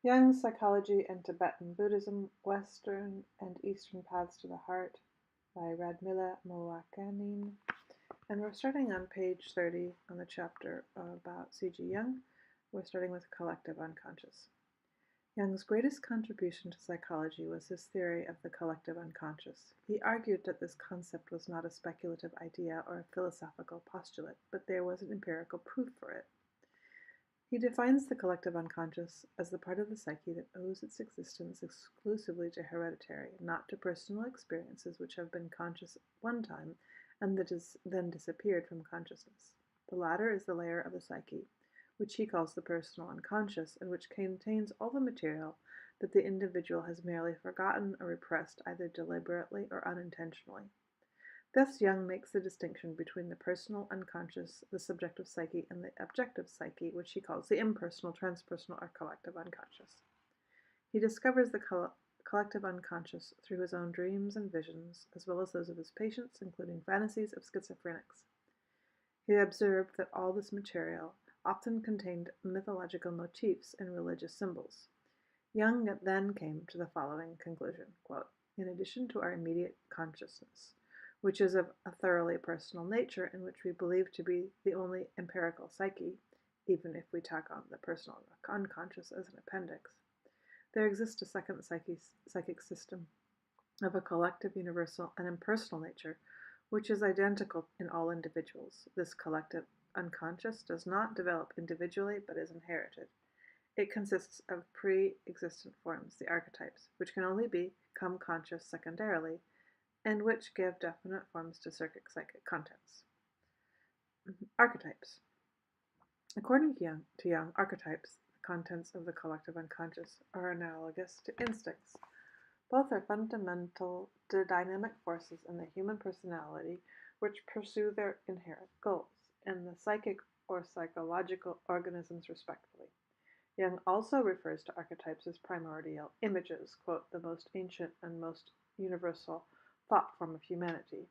Jung's Psychology and Tibetan Buddhism, Western and Eastern Paths to the Heart by Radmila Moacanin. And we're starting on page 30 on the chapter about C.G. Jung. We're starting with collective unconscious. Jung's greatest contribution to psychology was his theory of the collective unconscious. He argued that this concept was not a speculative idea or a philosophical postulate, but there was an empirical proof for it. He defines the collective unconscious as the part of the psyche that owes its existence exclusively to hereditary, not to personal experiences which have been conscious at one time and that has then disappeared from consciousness. The latter is the layer of the psyche, which he calls the personal unconscious, and which contains all the material that the individual has merely forgotten or repressed either deliberately or unintentionally. Thus Jung makes the distinction between the personal unconscious, the subjective psyche, and the objective psyche, which he calls the impersonal, transpersonal, or collective unconscious. He discovers the collective unconscious through his own dreams and visions, as well as those of his patients, including fantasies of schizophrenics. He observed that all this material often contained mythological motifs and religious symbols. Jung then came to the following conclusion, quote, "In addition to our immediate consciousness, which is of a thoroughly personal nature and which we believe to be the only empirical psyche, even if we tack on the personal unconscious as an appendix, there exists a second psychic system of a collective, universal, and impersonal nature, which is identical in all individuals. This collective unconscious does not develop individually, but is inherited. It consists of pre-existent forms, the archetypes, which can only become conscious secondarily, and which give definite forms to psychic contents. Archetypes. According to Jung, archetypes, the contents of the collective unconscious, are analogous to instincts. Both are fundamental to dynamic forces in the human personality which pursue their inherent goals, in the psychic or psychological organisms respectively. Jung also refers to archetypes as primordial images, quote, "the most ancient and most universal thought form of humanity.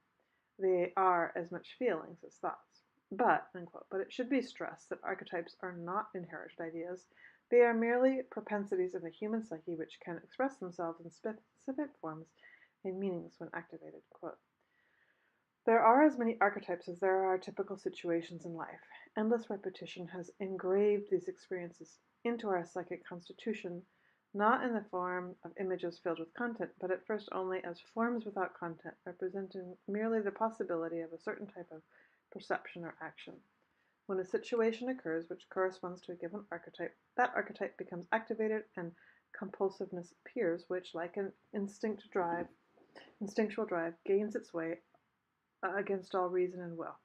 They are as much feelings as thoughts. But," unquote, but it should be stressed that archetypes are not inherited ideas. They are merely propensities in the human psyche which can express themselves in specific forms and meanings when activated, quote. "There are as many archetypes as there are typical situations in life. Endless repetition has engraved these experiences into our psychic constitution, not in the form of images filled with content, but at first only as forms without content, representing merely the possibility of a certain type of perception or action. When a situation occurs which corresponds to a given archetype, that archetype becomes activated and compulsiveness appears, which, like an instinctual drive, gains its way against all reason and will."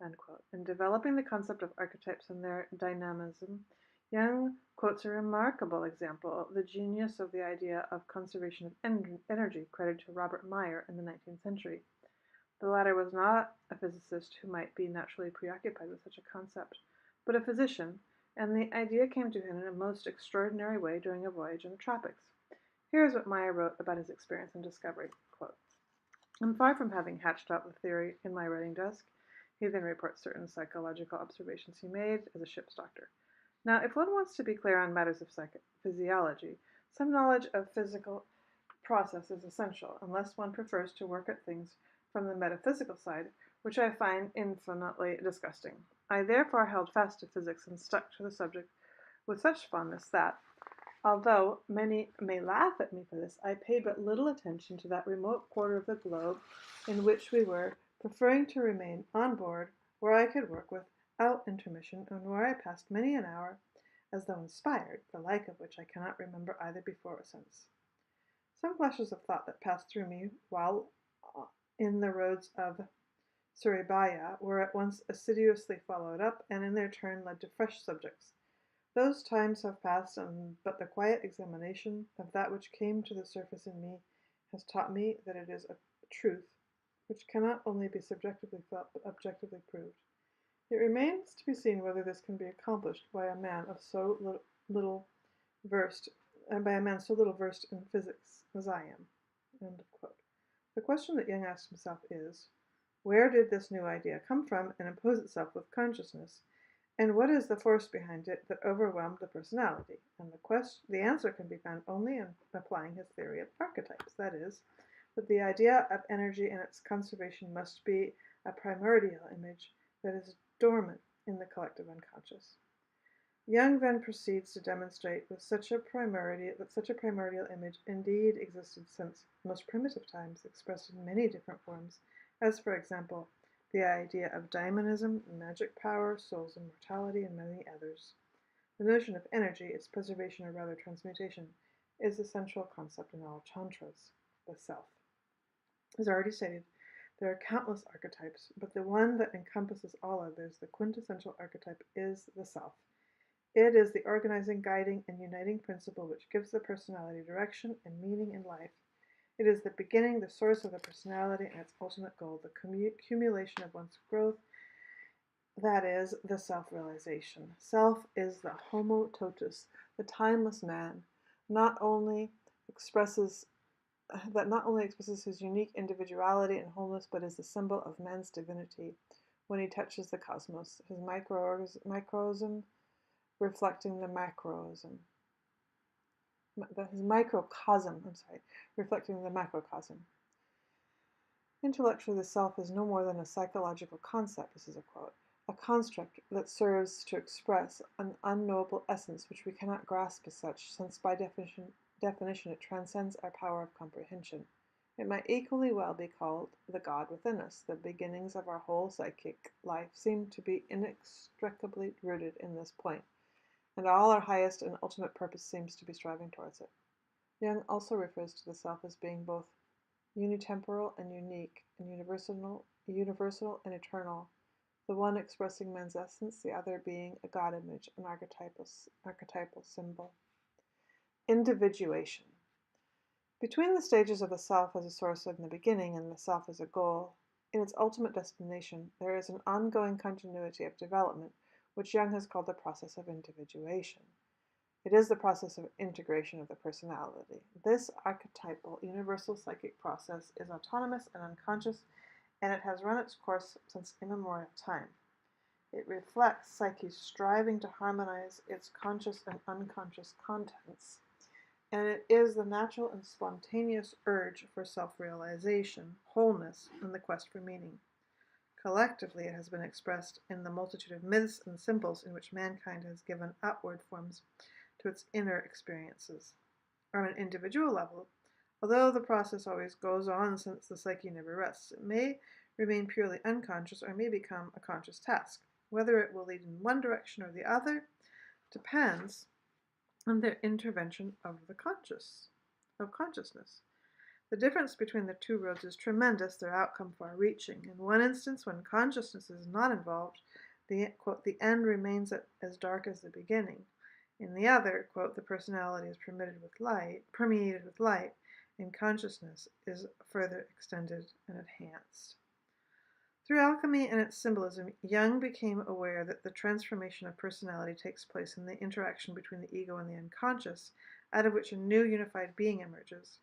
End quote. In developing the concept of archetypes and their dynamism, Jung quotes a remarkable example, the genius of the idea of conservation of energy, credited to Robert Meyer in the 19th century. The latter was not a physicist who might be naturally preoccupied with such a concept, but a physician, and the idea came to him in a most extraordinary way during a voyage in the tropics. Here is what Meyer wrote about his experience and discovery, quote, "I'm far from having hatched out the theory in my writing desk." He then reports certain psychological observations he made as a ship's doctor. Now, if one wants to be clear on matters of physiology, some knowledge of physical process is essential, unless one prefers to work at things from the metaphysical side, which I find infinitely disgusting. I therefore held fast to physics and stuck to the subject with such fondness that, although many may laugh at me for this, I paid but little attention to that remote quarter of the globe in which we were, preferring to remain on board, where I could work without intermission, and where I passed many an hour as though inspired, the like of which I cannot remember either before or since. Some flashes of thought that passed through me while in the roads of Surabaya were at once assiduously followed up, and in their turn led to fresh subjects. Those times have passed, but the quiet examination of that which came to the surface in me has taught me that it is a truth which cannot only be subjectively felt but objectively proved. It remains to be seen whether this can be accomplished by a man of so little versed in physics as I am." End of quote. The question that Jung asked himself is, where did this new idea come from and impose itself with consciousness, And what is the force behind it that overwhelmed the personality? And the answer can be found only in applying his theory of archetypes. That is, that the idea of energy and its conservation must be a primordial image that is dormant in the collective unconscious. Jung then proceeds to demonstrate that such a primordial image indeed existed since most primitive times, expressed in many different forms, as, for example, the idea of daimonism, magic power, soul's immortality, and many others. The notion of energy, its preservation or rather transmutation, is the central concept in all tantras, the self. As already stated, there are countless archetypes, but the one that encompasses all others, the quintessential archetype, is the self. It is the organizing, guiding, and uniting principle which gives the personality direction and meaning in life. It is the beginning, the source of the personality, and its ultimate goal, the accumulation of one's growth, that is, the self-realization. Self is the homo totus, the timeless man, not only expresses his unique individuality and wholeness, but is the symbol of man's divinity when he touches the cosmos, his microcosm reflecting the macrocosm. Reflecting the macrocosm. Intellectually, the self is no more than a psychological concept, this is a quote, a construct that serves to express an unknowable essence which we cannot grasp as such, since by definition it transcends our power of comprehension. It might equally well be called the God within us. The beginnings of our whole psychic life seem to be inextricably rooted in this point, and all our highest and ultimate purpose seems to be striving towards it. Jung also refers to the self as being both unitemporal and unique, and universal and eternal, the one expressing man's essence, the other being a God image, an archetypal symbol. Individuation. Between the stages of the self as a source in the beginning and the self as a goal, in its ultimate destination, there is an ongoing continuity of development, which Jung has called the process of individuation. It is the process of integration of the personality. This archetypal universal psychic process is autonomous and unconscious, and it has run its course since immemorial time. It reflects psyche's striving to harmonize its conscious and unconscious contents, and it is the natural and spontaneous urge for self-realization, wholeness, and the quest for meaning. Collectively, it has been expressed in the multitude of myths and symbols in which mankind has given outward forms to its inner experiences. On an individual level, although the process always goes on since the psyche never rests, it may remain purely unconscious or may become a conscious task. Whether it will lead in one direction or the other depends on the intervention of consciousness. The difference between the two roads is tremendous, their outcome far-reaching. In one instance, when consciousness is not involved, the end remains as dark as the beginning. In the other, quote, the personality is permeated with light, and consciousness is further extended and enhanced. Through alchemy and its symbolism, Jung became aware that the transformation of personality takes place in the interaction between the ego and the unconscious, out of which a new unified being emerges.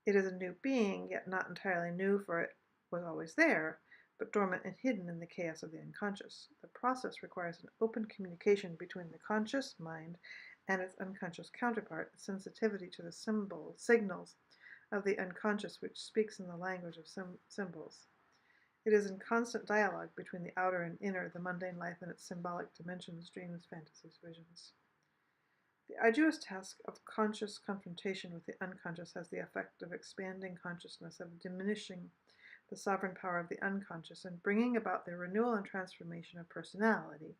It is a new being, yet not entirely new, for it was always there, but dormant and hidden in the chaos of the unconscious. The process requires an open communication between the conscious mind and its unconscious counterpart, a sensitivity to the signals of the unconscious which speaks in the language of symbols. It is in constant dialogue between the outer and inner, the mundane life and its symbolic dimensions, dreams, fantasies, visions. The arduous task of conscious confrontation with the unconscious has the effect of expanding consciousness, of diminishing the sovereign power of the unconscious, and bringing about the renewal and transformation of personality.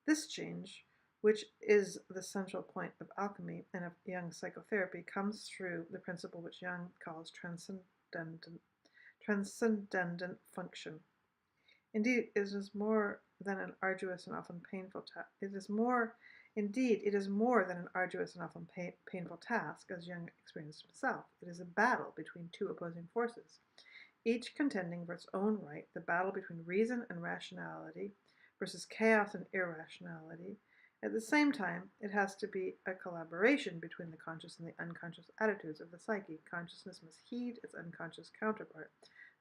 This change, which is the central point of alchemy and of Jung's psychotherapy, comes through the principle which Jung calls transcendent function. Indeed, it is more than an arduous and often painful task. It is more than an arduous and often painful task, as Jung experienced himself. It is a battle between two opposing forces, each contending for its own right, the battle between reason and rationality versus chaos and irrationality. At the same time, it has to be a collaboration between the conscious and the unconscious attitudes of the psyche. Consciousness must heed its unconscious counterpart,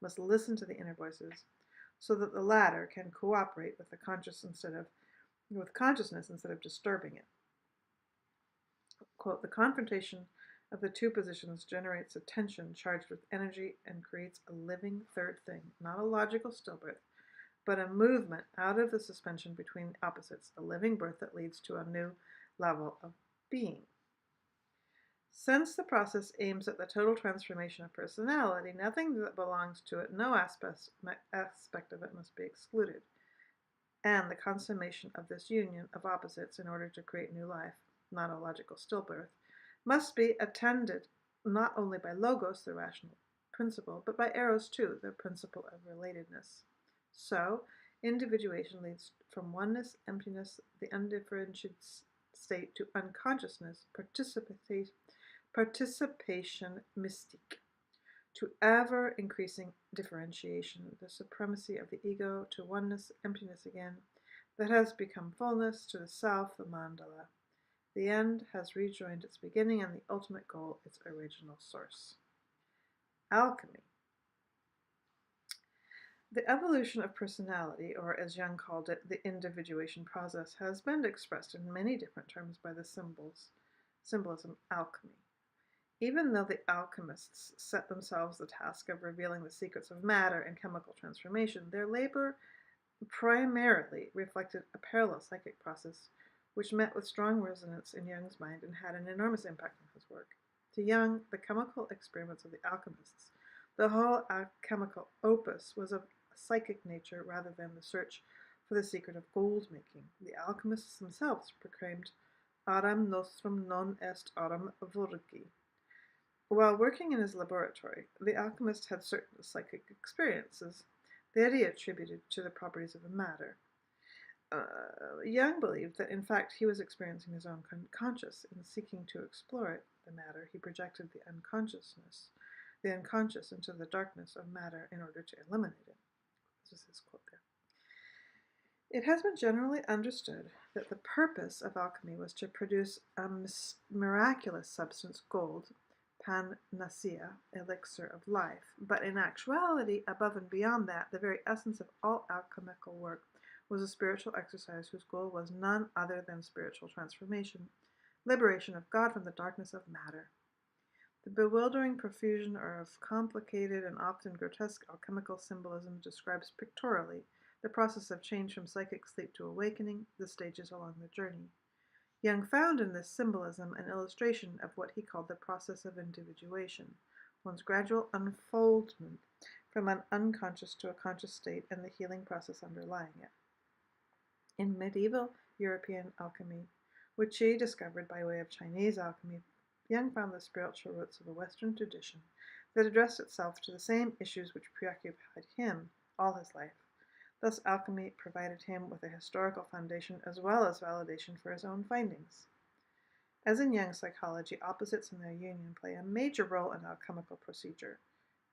must listen to the inner voices, so that the latter can cooperate with the conscious instead of with consciousness instead of disturbing it. Quote, the confrontation of the two positions generates a tension charged with energy and creates a living third thing, not a logical stillbirth, but a movement out of the suspension between opposites, a living birth that leads to a new level of being. Since the process aims at the total transformation of personality, nothing that belongs to it, no aspect of it must be excluded. And the consummation of this union of opposites in order to create new life, not a logical stillbirth, must be attended not only by logos, the rational principle, but by eros too, the principle of relatedness. So, individuation leads from oneness, emptiness, the undifferentiated state, to unconsciousness, participation mystique, to ever-increasing differentiation, the supremacy of the ego, to oneness, emptiness again, that has become fullness, to the self, the mandala. The end has rejoined its beginning and the ultimate goal, its original source. Alchemy. The evolution of personality, or as Jung called it, the individuation process, has been expressed in many different terms by the symbolism alchemy. Even though the alchemists set themselves the task of revealing the secrets of matter and chemical transformation, their labor primarily reflected a parallel psychic process which met with strong resonance in Jung's mind and had an enormous impact on his work. To Jung, the chemical experiments of the alchemists, the whole alchemical opus, was of a psychic nature rather than the search for the secret of gold making. The alchemists themselves proclaimed "Aurum nostrum non est aurum vulgi." While working in his laboratory, the alchemist had certain psychic experiences that he attributed to the properties of the matter. Jung believed that, in fact, he was experiencing his own conscious. In seeking to explore the matter, he projected the unconscious into the darkness of matter in order to eliminate it. This is his quote there. It has been generally understood that the purpose of alchemy was to produce a miraculous substance, gold, panacea, elixir of life. But in actuality, above and beyond that, the very essence of all alchemical work was a spiritual exercise whose goal was none other than spiritual transformation, liberation of God from the darkness of matter. The bewildering profusion of complicated and often grotesque alchemical symbolism describes pictorially the process of change from psychic sleep to awakening, the stages along the journey. Jung found in this symbolism an illustration of what he called the process of individuation, one's gradual unfoldment from an unconscious to a conscious state and the healing process underlying it. In medieval European alchemy, which he discovered by way of Chinese alchemy, Jung found the spiritual roots of a Western tradition that addressed itself to the same issues which preoccupied him all his life. Thus, alchemy provided him with a historical foundation as well as validation for his own findings. As in Jung's psychology, opposites and their union play a major role in alchemical procedure.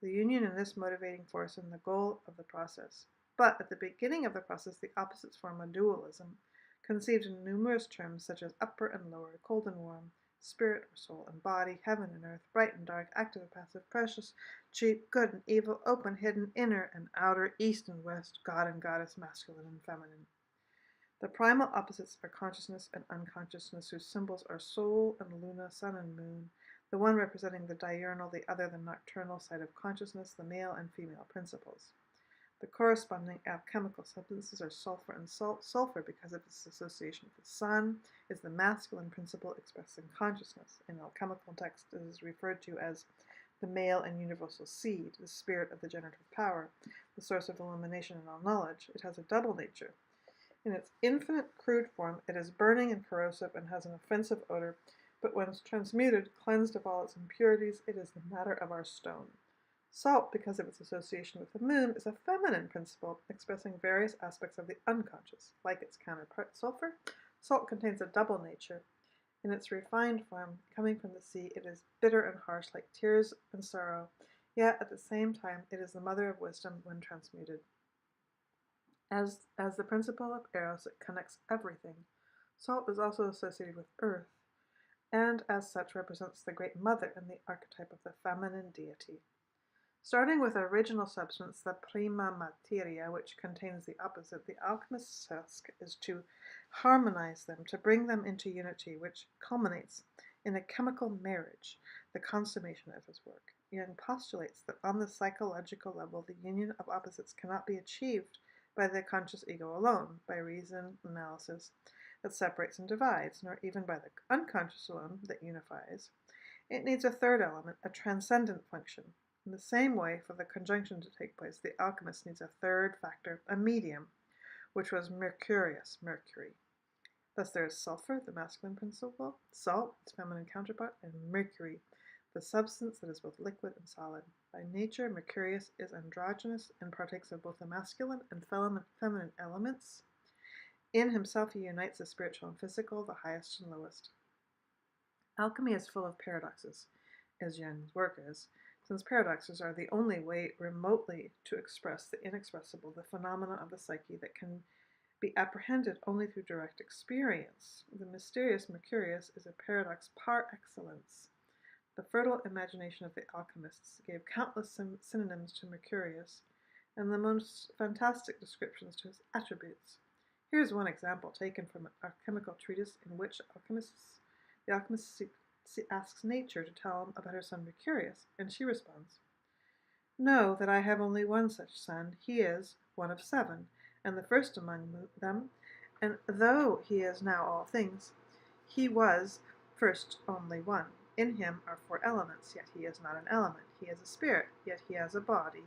The union is this motivating force and the goal of the process. But at the beginning of the process, the opposites form a dualism, conceived in numerous terms such as upper and lower, cold and warm, spirit or soul and body, heaven and earth, bright and dark, active and passive, precious, cheap, good and evil, open, hidden, inner and outer, east and west, God and goddess, masculine and feminine. The primal opposites are consciousness and unconsciousness, whose symbols are soul and luna, sun and moon, the one representing the diurnal, the other the nocturnal side of consciousness, the male and female principles. The corresponding alchemical substances are sulfur and salt. Sulfur, because of its association with the sun, is the masculine principle expressed in consciousness. In alchemical texts, it is referred to as the male and universal seed, the spirit of the generative power, the source of illumination and all knowledge. It has a double nature. In its infinite crude form, it is burning and corrosive and has an offensive odor, but when transmuted, cleansed of all its impurities, it is the matter of our stone. Salt, because of its association with the moon, is a feminine principle expressing various aspects of the unconscious. Like its counterpart, sulfur, salt contains a double nature. In its refined form, coming from the sea, it is bitter and harsh like tears and sorrow, yet at the same time it is the mother of wisdom when transmuted. As the principle of eros, it connects everything. Salt is also associated with earth, and as such represents the great mother and the archetype of the feminine deity. Starting with original substance, the prima materia, which contains the opposite, the alchemist's task is to harmonize them, to bring them into unity, which culminates in a chemical marriage, the consummation of his work. Jung postulates that on the psychological level, the union of opposites cannot be achieved by the conscious ego alone, by reason analysis that separates and divides, nor even by the unconscious alone that unifies. It needs a third element, a transcendent function. In the same way, for the conjunction to take place, the alchemist needs a third factor, a medium, which was mercurius, mercury. Thus there is sulfur, the masculine principle, salt, its feminine counterpart, and mercury, the substance that is both liquid and solid. By nature, mercurius is androgynous and partakes of both the masculine and feminine elements. In himself he unites the spiritual and physical, the highest and lowest. Alchemy is full of paradoxes, as Jung's work is, since paradoxes are the only way remotely to express the inexpressible, the phenomena of the psyche that can be apprehended only through direct experience. The mysterious Mercurius is a paradox par excellence. The fertile imagination of the alchemists gave countless synonyms to Mercurius and the most fantastic descriptions to his attributes. Here is one example taken from an alchemical treatise in which the alchemist asks nature to tell him about her son Mercurius, and she responds, "Know that I have only one such son. He is one of 7, and the first among them, and though he is now all things, he was first only one. In him are 4 elements, yet he is not an element. He is a spirit, yet he has a body.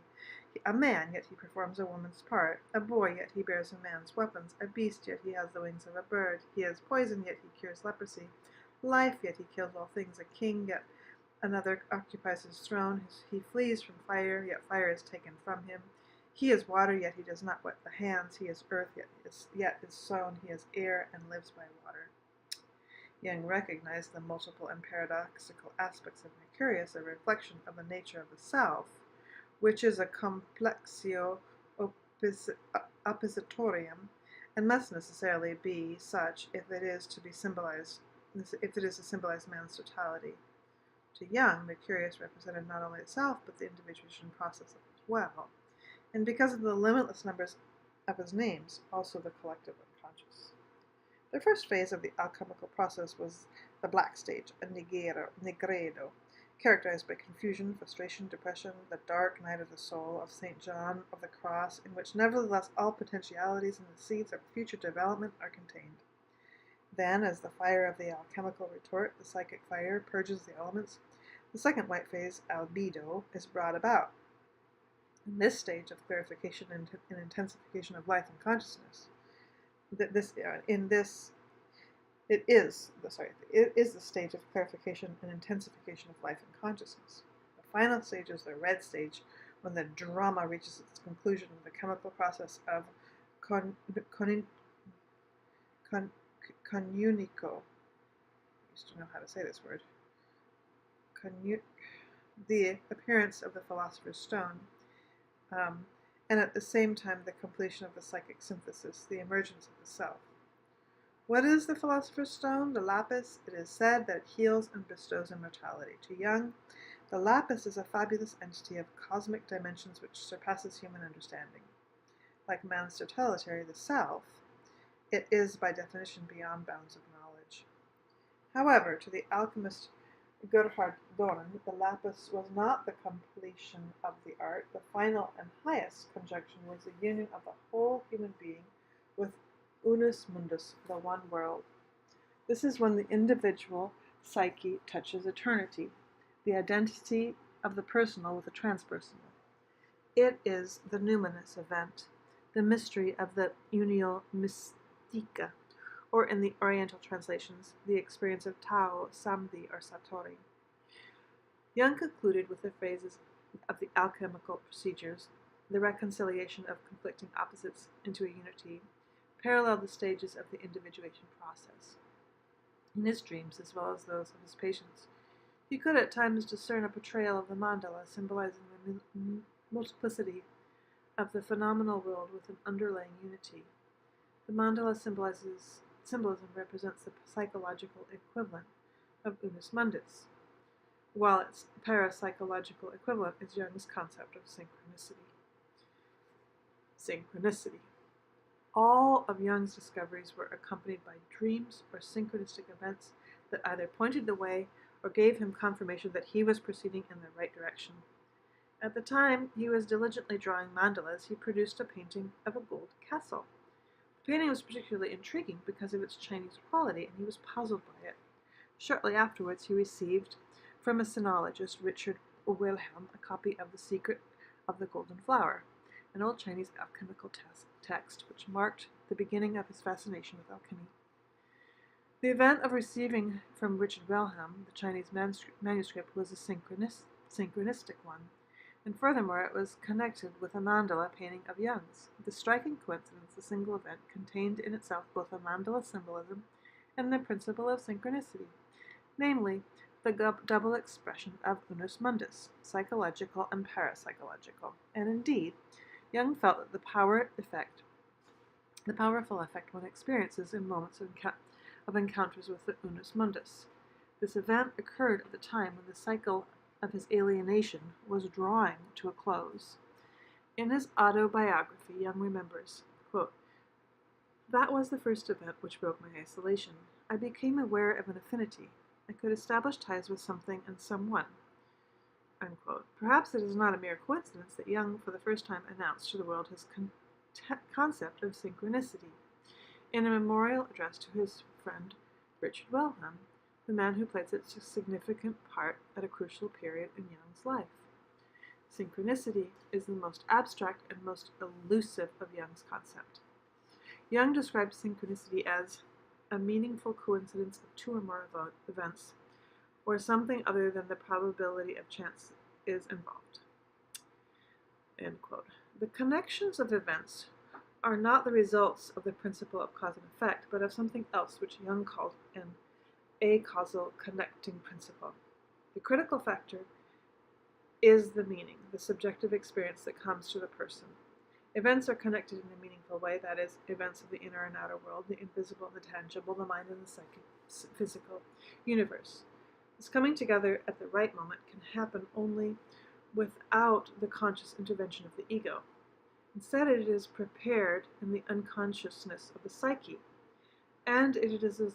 A man, yet he performs a woman's part. A boy, yet he bears a man's weapons. A beast, yet he has the wings of a bird. He is poison, yet he cures leprosy. Life, yet he kills all things. A king, yet another occupies his throne. He flees from fire, yet fire is taken from him. He is water, yet he does not wet the hands. He is earth, yet is sown. He is air, and lives by water." Jung recognized the multiple and paradoxical aspects of Mercurius, a reflection of the nature of the self, which is a complexio oppositorium, and must necessarily be such if it is to symbolize man's totality. To Jung, Mercurius represented not only itself, but the individuation process as well, and because of the limitless numbers of his names, also the collective unconscious. The first phase of the alchemical process was the black stage, a negredo, characterized by confusion, frustration, depression, the dark night of the soul of St. John of the Cross, in which nevertheless all potentialities and the seeds of future development are contained. Then, as the fire of the alchemical retort, the psychic fire, purges the elements, the second white phase, albedo, is brought about. In this stage of clarification and intensification of life and consciousness, it is the stage of clarification and intensification of life and consciousness. The final stage is the red stage, when the drama reaches its conclusion with the chemical process of communico. I used to know how to say this word. The appearance of the philosopher's stone, and at the same time the completion of the psychic synthesis, the emergence of the self. What is the philosopher's stone? The lapis. It is said that it heals and bestows immortality. To Jung, the lapis is a fabulous entity of cosmic dimensions which surpasses human understanding. Like man's totality, the self, it is by definition beyond bounds of knowledge. However, to the alchemist Gerhard Dorn, the lapis was not the completion of the art. The final and highest conjunction was the union of the whole human being with unus mundus, the one world. This is when the individual psyche touches eternity, the identity of the personal with the transpersonal. It is the numinous event, the mystery of the unio mystica, or in the Oriental translations, the experience of Tao, Samdhi, or Satori. Jung concluded with the phases of the alchemical procedures, the reconciliation of conflicting opposites into a unity, paralleled the stages of the individuation process. In his dreams, as well as those of his patients, he could at times discern a portrayal of the mandala, symbolizing the multiplicity of the phenomenal world with an underlying unity. The mandala symbolism represents the psychological equivalent of unus mundus. while its parapsychological equivalent is Jung's concept of synchronicity. Synchronicity. All of Jung's discoveries were accompanied by dreams or synchronistic events that either pointed the way or gave him confirmation that he was proceeding in the right direction. At the time he was diligently drawing mandalas, he produced a painting of a gold castle. The painting was particularly intriguing because of its Chinese quality, and he was puzzled by it. Shortly afterwards he received from a sinologist, Richard Wilhelm, a copy of The Secret of the Golden Flower, an old Chinese alchemical text which marked the beginning of his fascination with alchemy. The event of receiving from Richard Wilhelm the Chinese manuscript was a synchronistic one, and furthermore it was connected with a mandala painting of Jung's. The striking coincidence, the single event, contained in itself both a mandala symbolism and the principle of synchronicity, namely the double expression of unus mundus, psychological and parapsychological. And indeed, Jung felt that the powerful effect one experiences in moments of encounters with the unus mundus. This event occurred at the time when the cycle of his alienation was drawing to a close. In his autobiography, Jung remembers, quote, "That was the first event which broke my isolation. I became aware of an affinity. I could establish ties with something and someone." Unquote. Perhaps it is not a mere coincidence that Jung for the first time announced to the world his concept of synchronicity in a memorial address to his friend Richard Wilhelm, the man who played such a significant part at a crucial period in Jung's life. Synchronicity is the most abstract and most elusive of Jung's concept. Jung describes synchronicity as a meaningful coincidence of two or more events, or something other than the probability of chance is involved. End quote. The connections of events are not the results of the principle of cause and effect, but of something else which Jung called an acausal connecting principle. The critical factor is the meaning, the subjective experience that comes to the person. Events are connected in a meaningful way, that is, events of the inner and outer world, the invisible and the tangible, the mind and the psychic, physical universe. This coming together at the right moment can happen only without the conscious intervention of the ego. Instead, it is prepared in the unconsciousness of the psyche, and it is as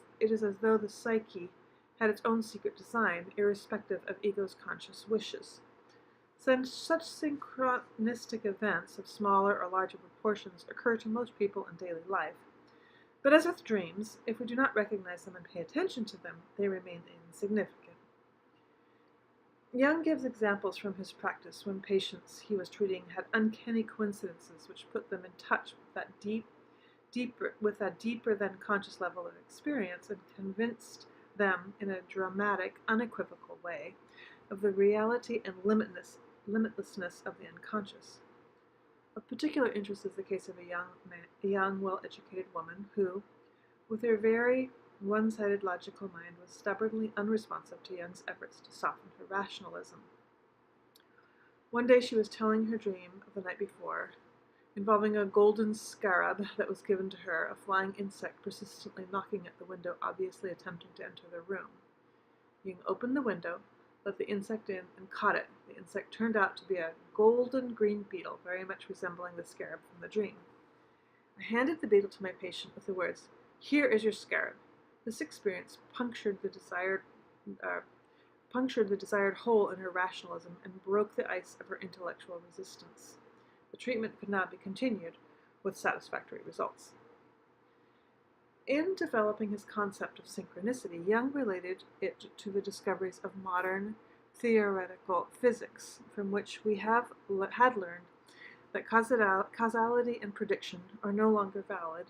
though the psyche had its own secret design, irrespective of ego's conscious wishes. Since such synchronistic events of smaller or larger proportions occur to most people in daily life, but as with dreams, if we do not recognize them and pay attention to them, they remain insignificant. Jung gives examples from his practice when patients he was treating had uncanny coincidences which put them in touch with that deeper than conscious level of experience and convinced them in a dramatic, unequivocal way of the reality and limitlessness of the unconscious. Of particular interest is the case of a young, well-educated woman who, with her very one-sided logical mind, was stubbornly unresponsive to Jung's efforts to soften her rationalism. One day she was telling her dream of the night before, involving a golden scarab that was given to her, a flying insect persistently knocking at the window, obviously attempting to enter the room. Jung opened the window, let the insect in, and caught it. The insect turned out to be a golden green beetle, very much resembling the scarab from the dream. I handed the beetle to my patient with the words, "Here is your scarab." This experience punctured the desired hole in her rationalism and broke the ice of her intellectual resistance. The treatment could now be continued with satisfactory results. In developing his concept of synchronicity, Jung related it to the discoveries of modern theoretical physics, from which we had learned that causality and prediction are no longer valid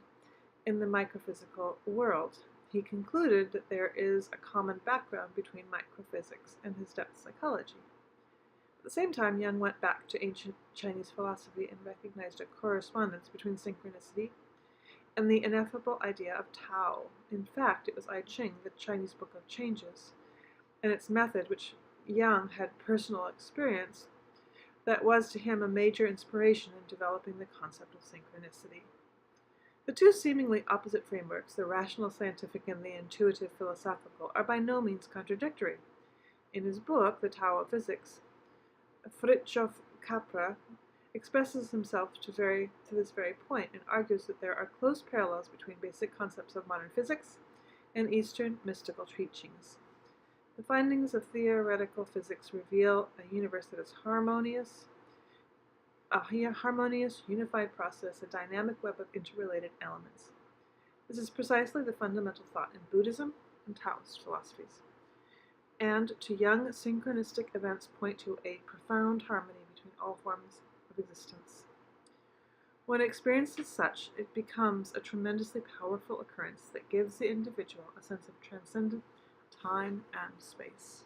in the microphysical world. He concluded that there is a common background between microphysics and his depth psychology. At the same time, Jung went back to ancient Chinese philosophy and recognized a correspondence between synchronicity and the ineffable idea of Tao. In fact, it was I Ching, the Chinese Book of Changes, and its method, which Jung had personal experience, that was to him a major inspiration in developing the concept of synchronicity. The two seemingly opposite frameworks, the rational scientific and the intuitive philosophical, are by no means contradictory. In his book, The Tao of Physics, Fritjof Capra expresses himself to this very point and argues that there are close parallels between basic concepts of modern physics and Eastern mystical teachings. The findings of theoretical physics reveal a universe that is a harmonious, unified process, a dynamic web of interrelated elements. This is precisely the fundamental thought in Buddhism and Taoist philosophies. And to Jung, synchronistic events point to a profound harmony between all forms of existence. When experienced as such, it becomes a tremendously powerful occurrence that gives the individual a sense of transcendent time and space.